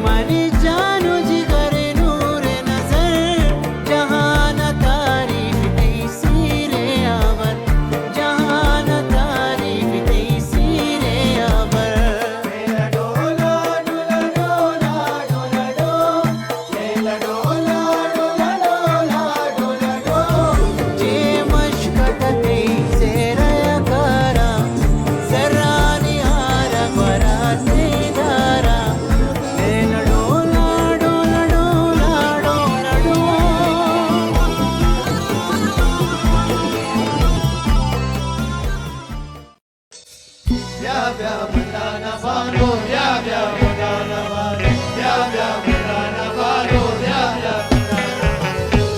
हमारी जानो जिगर नूर नजर जहान तारीफ कैसी रे आवर जहान तारीफ कैसी रे आवर मेरा डोला डोला डोला डोला डो मेरा डोला डोला डोला डोला डो जे मशकत कैसे रया करा जरानी हार बराते धारा मेरा डोला डोला डोला डोला dough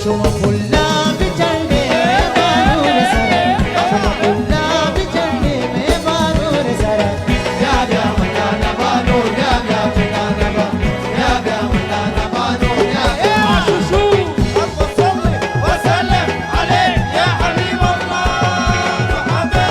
Cuma pulla bichande banur sara Cuma pulla bichande me banur sara Ya ya mandana banur ya ya mandana ba ya ya mandana banur ya ya shushu salli wa sallim alayk ya habib Allah Muhammad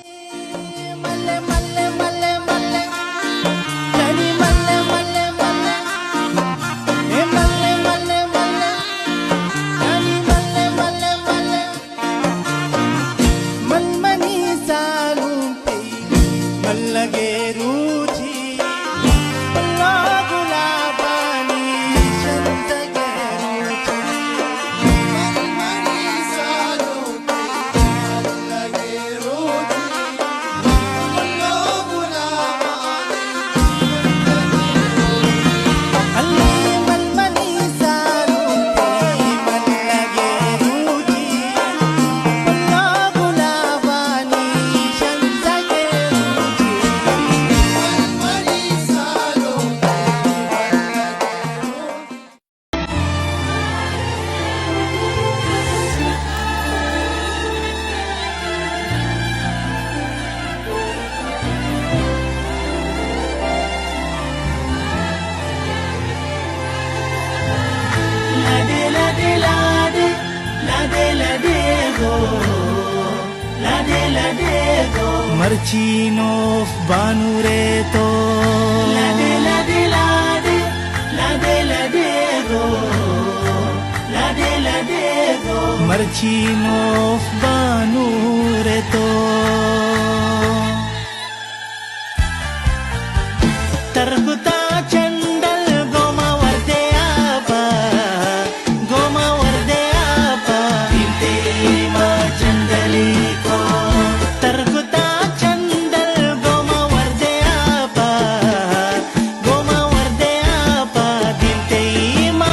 Malle malle malle malle Nani malle malle malle Hey malle malle malle Nani malle malle malle Manmani salum pe mallage ruchi Malla gulabani shantage ruchi Manmani salum pe mallage ruchi Marcino Banureto Lade lade lade lade lade go Lade lade go Marcino Banureto Tarkuta chandal goma varde apa Goma varde apa Inte ma chandali ko Tarkuta chandal goma varde apa Goma varde apa Inte ma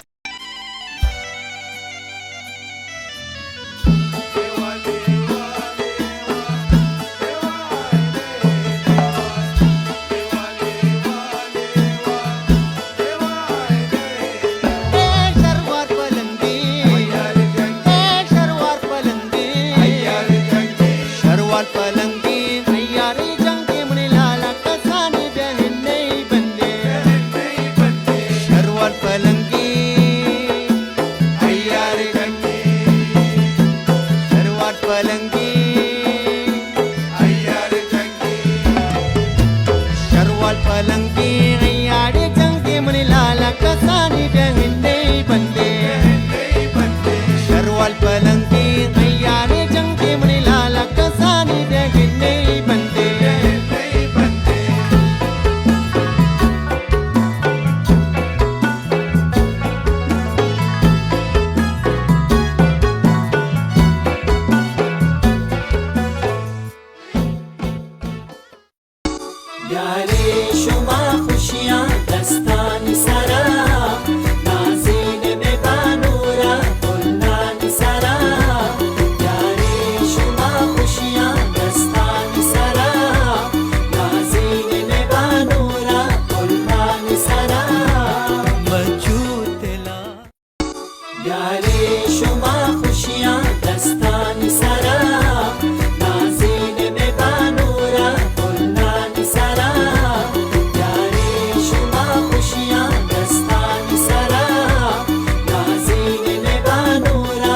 Nura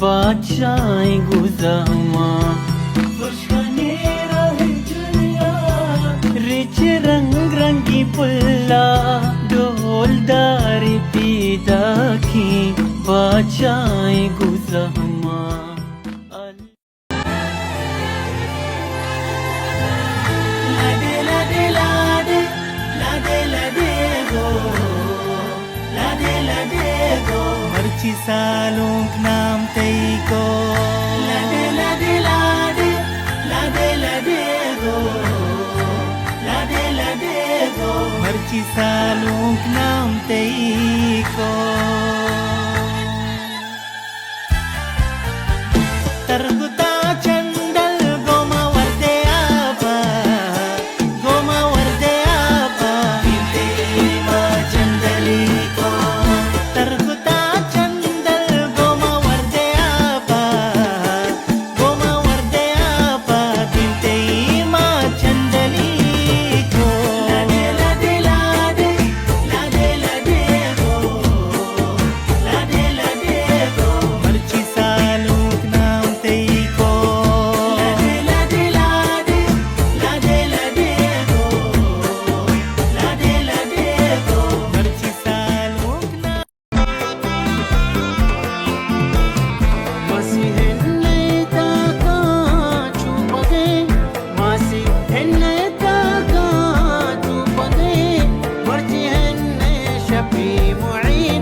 बादशाह गुज़ामा गुलशने रह दुनिया rich रंग रंगी पुल्ला डोलदारी पीदा की बादशाह गुज़ामा लादे लादे लादे लादे लादे गो लादे लादे गो मर्ची सालों नाम तेई को लादे लादे लादे लादे लादे गो लादे लादे गो मर्ची सालों नाम तेई को तरगुता चंदल गोमा वर्दे आपा गोमा वर्दे आपा मा चंदली को तरगुता चंदल गोमा वर्दे आपा गोमा वर्दे आपा दिलते मा चंदली को लादे लादे लादे लादे लादे गो लादे लादे गो मर्ची सालों नाम तेई को लादे लादे लादे लादे लादे गो लादे लादे गो मर्ची सालों नाम मासी हेन्ने ताका चुपगे मासी हेन्ने ताका चुपगे मर्जी हेन्ने शफी मुई